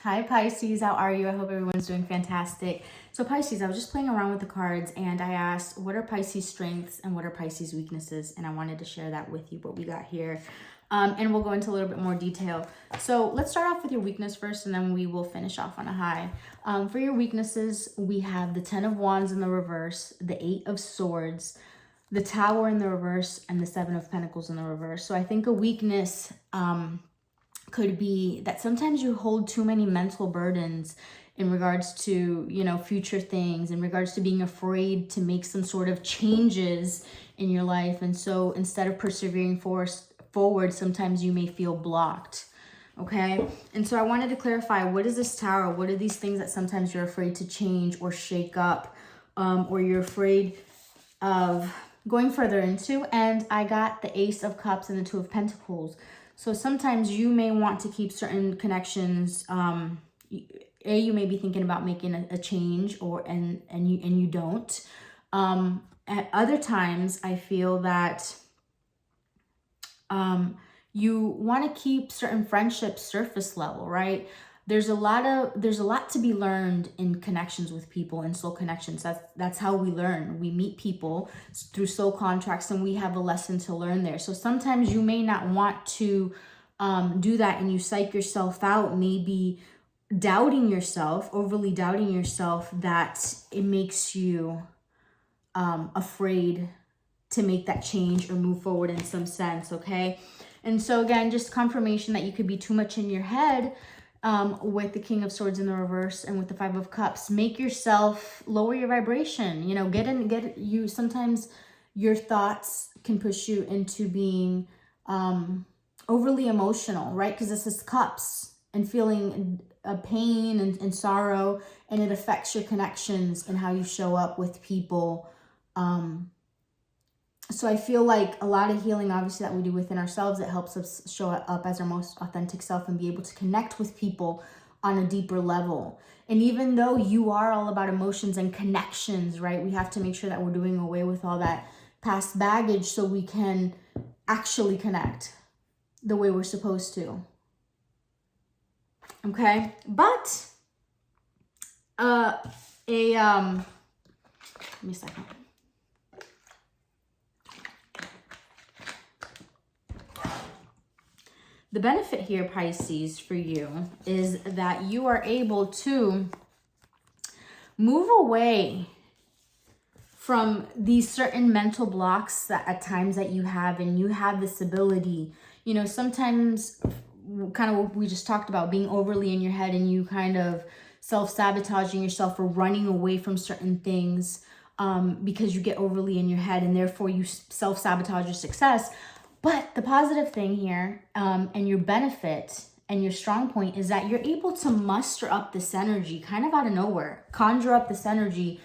Hi Pisces, how are you? I hope everyone's doing fantastic. So Pisces, I was just playing around with the cards and I asked, what are Pisces strengths and what are Pisces weaknesses? And I wanted to share that with you, what we got here. And we'll go into a little bit more detail. So let's start off with your weakness first and then we will finish off on a high. For your weaknesses, we have the 10 of Wands in the reverse, the 8 of Swords, the Tower in the reverse, and the 7 of Pentacles in the reverse. So I think a weakness could be that sometimes you hold too many mental burdens in regards to, future things, in regards to being afraid to make some sort of changes in your life. And so instead of persevering forward, sometimes you may feel blocked. Okay. And so I wanted to clarify, what is this Tower? What are these things that sometimes you're afraid to change or shake up, or you're afraid of going further into? And I got the Ace of Cups and the 2 of Pentacles. So sometimes you may want to keep certain connections. You may be thinking about making a change, and you don't. At other times, I feel that you want to keep certain friendships surface level, right? There's a lot to be learned in connections with people and soul connections. That's how we learn. We meet people through soul contracts and we have a lesson to learn there. So sometimes you may not want to do that and you psych yourself out, maybe doubting yourself, overly doubting yourself, that it makes you afraid to make that change or move forward in some sense, okay? And so again, just confirmation that you could be too much in your head with the King of Swords in the reverse and with the 5 of Cups. Make yourself lower your vibration, sometimes your thoughts can push you into being overly emotional, right? Because this is cups and feeling a pain and sorrow, and it affects your connections and how you show up with people. So I feel like a lot of healing, obviously, that we do within ourselves, it helps us show up as our most authentic self and be able to connect with people on a deeper level. And even though you are all about emotions and connections, right, we have to make sure that we're doing away with all that past baggage so we can actually connect the way we're supposed to. Okay? But give me a second. The benefit here, Pisces, for you is that you are able to move away from these certain mental blocks that at times that you have, and you have this ability, sometimes kind of what we just talked about, being overly in your head and you kind of self-sabotaging yourself or running away from certain things because you get overly in your head and therefore you self-sabotage your success. But the positive thing here and your benefit and your strong point is that you're able to muster up this energy kind of out of nowhere, conjure up this energy,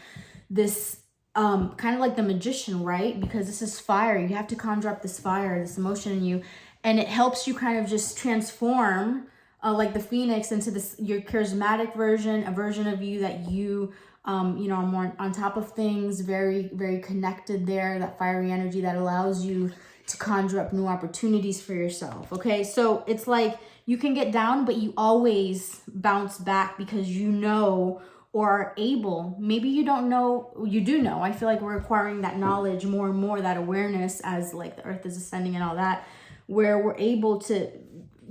this kind of like the magician, right? Because this is fire. You have to conjure up this fire, this emotion in you, and it helps you kind of just transform like the phoenix into your charismatic version, a version of you that you are more on top of things, very, very connected there, that fiery energy that allows you to conjure up new opportunities for yourself. Okay, so it's like you can get down, but you always bounce back because or are able. Maybe you don't know, you do know. I feel like we're acquiring that knowledge more and more, that awareness as like the earth is ascending and all that, where we're able to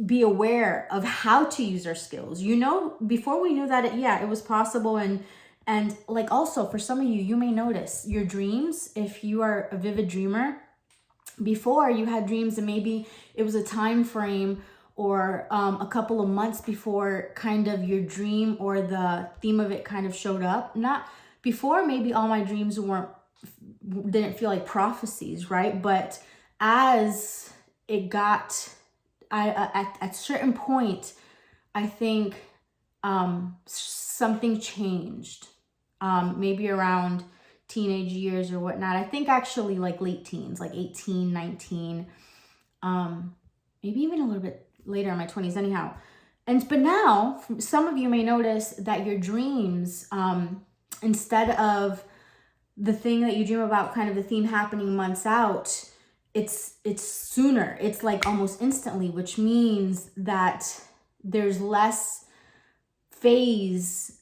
be aware of how to use our skills. Before we knew that it was possible. And like also for some of you, you may notice your dreams, if you are a vivid dreamer, before you had dreams and maybe it was a time frame or a couple of months before kind of your dream or the theme of it kind of showed up. Not before, maybe all my dreams didn't feel like prophecies, right? But as it got, at certain point, I think something changed, maybe around teenage years or whatnot. I think actually like late teens, like 18, 19, maybe even a little bit later in my 20s anyhow. But now some of you may notice that your dreams, instead of the thing that you dream about, kind of the theme happening months out, it's sooner. It's like almost instantly, which means that there's less phase,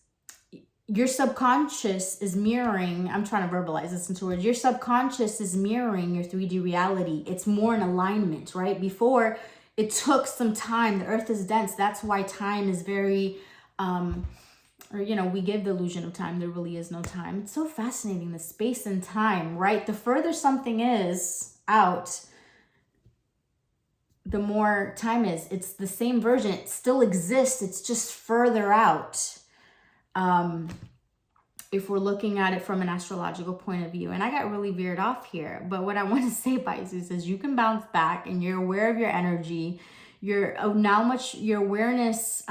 your subconscious is mirroring, I'm trying to verbalize this into words, your subconscious is mirroring your 3D reality. It's more in alignment, right? Before, it took some time. The earth is dense. That's why time is very, or, you know, we give the illusion of time. There really is no time. It's so fascinating, the space and time, right? The further something is out, the more time is. It's the same version. It still exists. It's just further out. If we're looking at it from an astrological point of view. And I got really veered off here. But what I want to say, Pisces, is you can bounce back and you're aware of your energy. Your awareness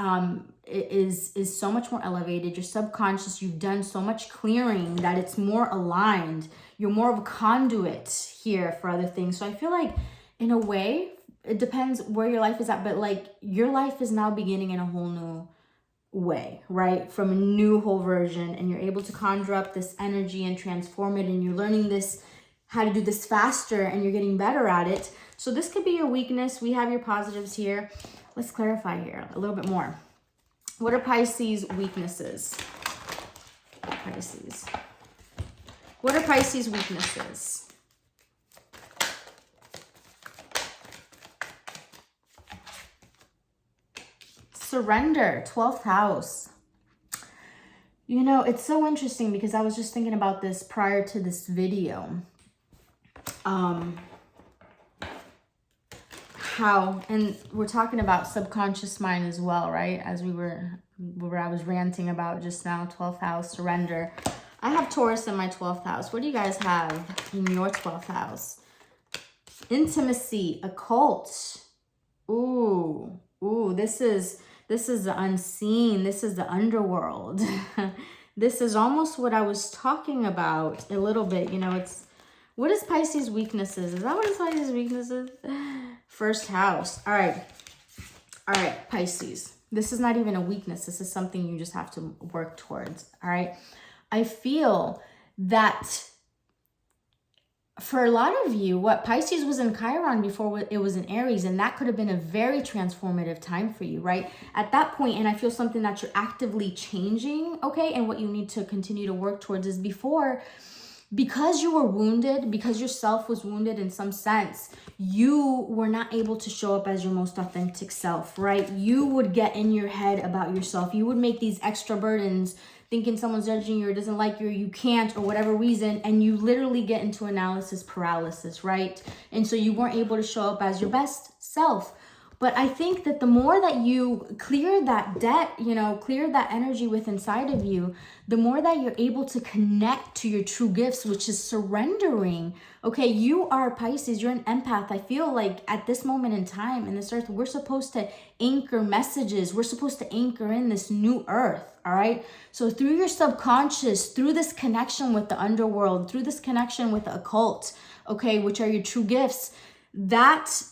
is so much more elevated. Your subconscious, you've done so much clearing that it's more aligned. You're more of a conduit here for other things. So I feel like, in a way, it depends where your life is at, but like your life is now beginning in a whole new way, right? From a new whole version, and you're able to conjure up this energy and transform it, and you're learning this, how to do this faster, and you're getting better at it. So this could be your weakness. We have your positives here. Let's clarify here a little bit more. What are Pisces' weaknesses? Pisces. What are Pisces' weaknesses? Surrender, 12th house. You know, it's so interesting because I was just thinking about this prior to this video. How, and we're talking about subconscious mind as well, right? As I was ranting about just now, 12th house, surrender. I have Taurus in my 12th house. What do you guys have in your 12th house? Intimacy, occult. Ooh, this is the unseen. This is the underworld. This is almost what I was talking about a little bit. You know, it's, what is Pisces' weaknesses? Is that what is Pisces' weaknesses? First house. All right, Pisces. This is not even a weakness. This is something you just have to work towards. All right. I feel that for a lot of you, what Pisces was in Chiron before, it was in Aries, and that could have been a very transformative time for you, right? At that point, and I feel something that you're actively changing, okay? And what you need to continue to work towards is before, because you were wounded, because yourself was wounded in some sense, you were not able to show up as your most authentic self, right? You would get in your head about yourself. You would make these extra burdens, thinking someone's judging you or doesn't like you or you can't or whatever reason, and you literally get into analysis paralysis, right? And so you weren't able to show up as your best self. But I think that the more that you clear that debt, you know, clear that energy within inside of you, the more that you're able to connect to your true gifts, which is surrendering. Okay, you are Pisces, you're an empath. I feel like at this moment in time in this earth, we're supposed to anchor messages. We're supposed to anchor in this new earth, all right? So through your subconscious, through this connection with the underworld, through this connection with the occult, okay, which are your true gifts, that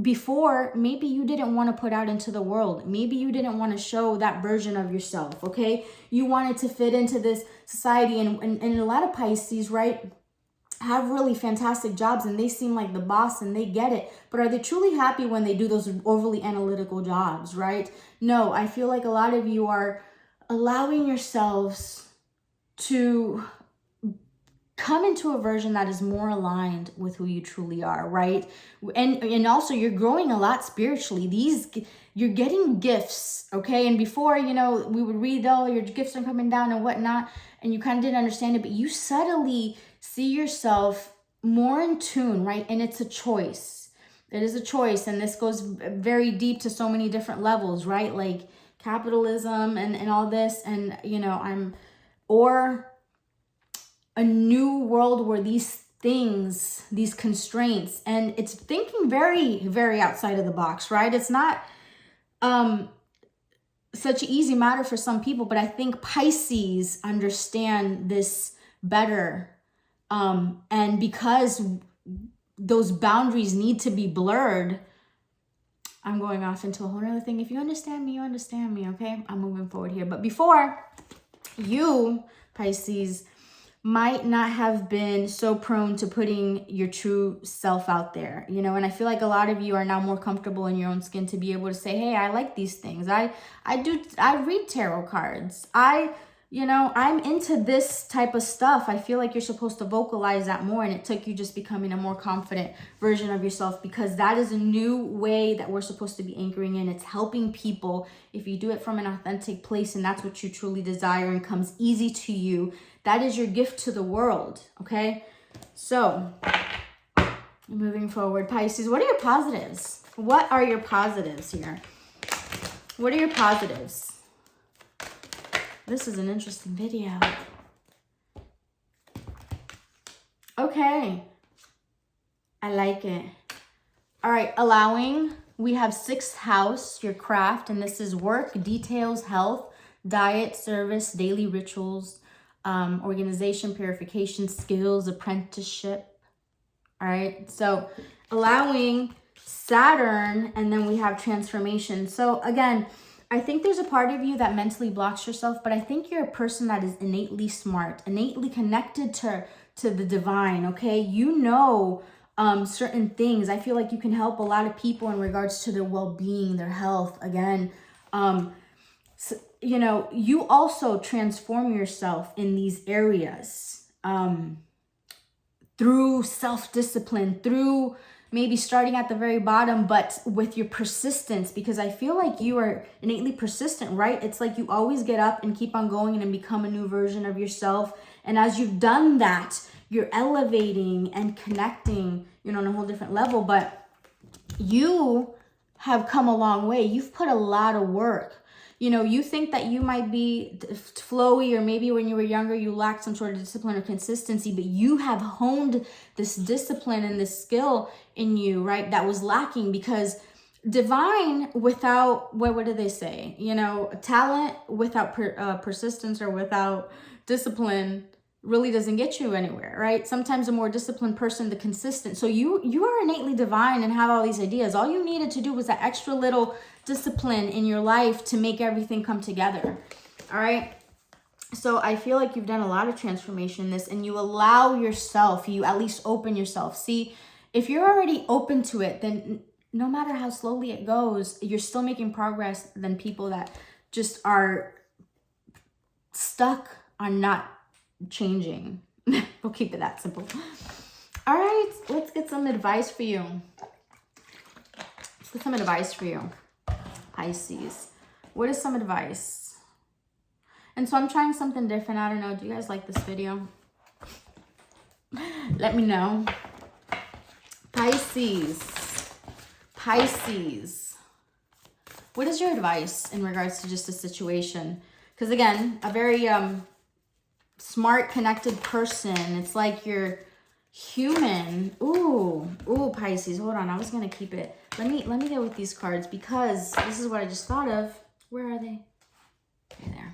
before maybe you didn't want to put out into the world. Maybe you didn't want to show that version of yourself, okay? You wanted to fit into this society, and a lot of Pisces, right, have really fantastic jobs and they seem like the boss and they get it. But are they truly happy when they do those overly analytical jobs, right? No, I feel like a lot of you are allowing yourselves to come into a version that is more aligned with who you truly are, right? And also you're growing a lot spiritually. You're getting gifts, okay? And before, you know, we would read, oh, your gifts are coming down and whatnot, and you kind of didn't understand it, but you subtly see yourself more in tune, right? And it's a choice. It is a choice, and this goes very deep to so many different levels, right? Like capitalism and all this, and, you know, or a new world where these things, these constraints, and it's thinking very, very outside of the box, right? It's not such an easy matter for some people, but I think Pisces understand this better. And because those boundaries need to be blurred, I'm going off into a whole other thing. If you understand me, you understand me, okay? I'm moving forward here. But before you, Pisces, might not have been so prone to putting your true self out there, you know. And I feel like a lot of you are now more comfortable in your own skin to be able to say, hey, I like these things. I read tarot cards. I'm into this type of stuff. I feel like you're supposed to vocalize that more, and it took you just becoming a more confident version of yourself, because that is a new way that we're supposed to be anchoring in. It's helping people. If you do it from an authentic place and that's what you truly desire and comes easy to you, that is your gift to the world, okay? So, moving forward, Pisces, what are your positives? What are your positives here? What are your positives? This is an interesting video. Okay. I like it. All right, allowing. We have 6th house, your craft, and this is work, details, health, diet, service, daily rituals, organization, purification, skills, apprenticeship. All right, so allowing, Saturn, and then we have transformation. So again, I think there's a part of you that mentally blocks yourself, but I think you're a person that is innately smart, innately connected to the divine, okay? You know certain things. I feel like you can help a lot of people in regards to their well-being, their health. Again, so, you know, you also transform yourself in these areas through self-discipline, through maybe starting at the very bottom, but with your persistence, because I feel like you are innately persistent, right? It's like you always get up and keep on going and become a new version of yourself. And as you've done that, you're elevating and connecting, you know, on a whole different level. But you have come a long way. You've put a lot of work. You know, you think that you might be flowy, or maybe when you were younger, you lacked some sort of discipline or consistency, but you have honed this discipline and this skill in you, right? That was lacking, because divine without, what do they say? You know, talent without persistence or without discipline really doesn't get you anywhere, right? Sometimes a more disciplined person, the consistent. So you are innately divine and have all these ideas. All you needed to do was that extra little discipline in your life to make everything come together. All right. So I feel like you've done a lot of transformation in this, and you allow yourself, you at least open yourself. See, if you're already open to it, then no matter how slowly it goes, you're still making progress than people that just are stuck on not changing. We'll keep it that simple. All right, let's get some advice for you. Let's get some advice for you, Pisces. What is some advice? And so I'm trying something different. I don't know. Do you guys like this video? Let me know. Pisces. Pisces. What is your advice in regards to just a situation? Because again, a very smart, connected person. It's like you're human. Ooh, Pisces. Hold on. I was going to keep it. Let me deal with these cards, because this is what I just thought of. Where are they? Okay, there.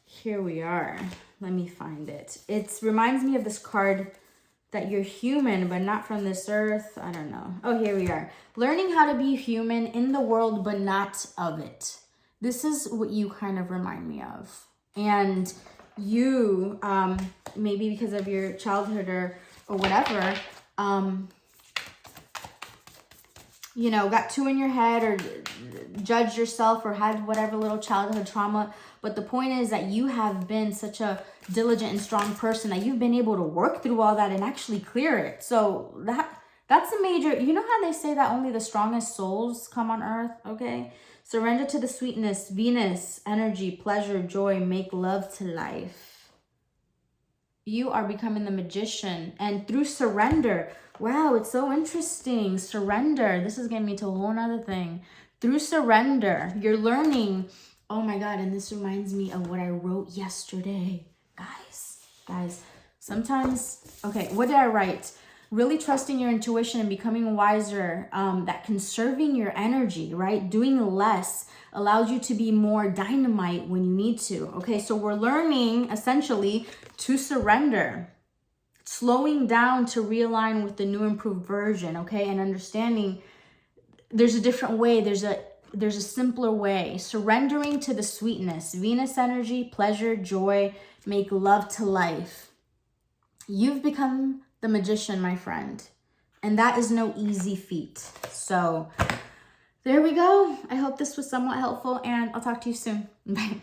Here we are. Let me find it. It reminds me of this card that you're human, but not from this earth. I don't know. Oh, here we are. Learning how to be human in the world, but not of it. This is what you kind of remind me of. And you, maybe because of your childhood or whatever, you know, got too in your head or judged yourself or had whatever little childhood trauma. But the point is that you have been such a diligent and strong person that you've been able to work through all that and actually clear it. So that's a major, you know how they say that only the strongest souls come on earth, okay? Surrender to the sweetness, Venus, energy, pleasure, joy, make love to life. You are becoming the magician, and through surrender, wow, it's so interesting. Surrender, this is getting me to a whole nother thing. Through surrender, you're learning. Oh my God, and this reminds me of what I wrote yesterday. Guys, sometimes, okay, what did I write? Really trusting your intuition and becoming wiser, that conserving your energy, right? Doing less allows you to be more dynamite when you need to. Okay, so we're learning essentially to surrender, slowing down to realign with the new improved version, okay? And understanding there's a different way. There's a there's a simpler way. Surrendering to the sweetness. Venus energy, pleasure, joy, make love to life. You've become the magician, my friend. And that is no easy feat. So there we go. I hope this was somewhat helpful, and I'll talk to you soon. Bye.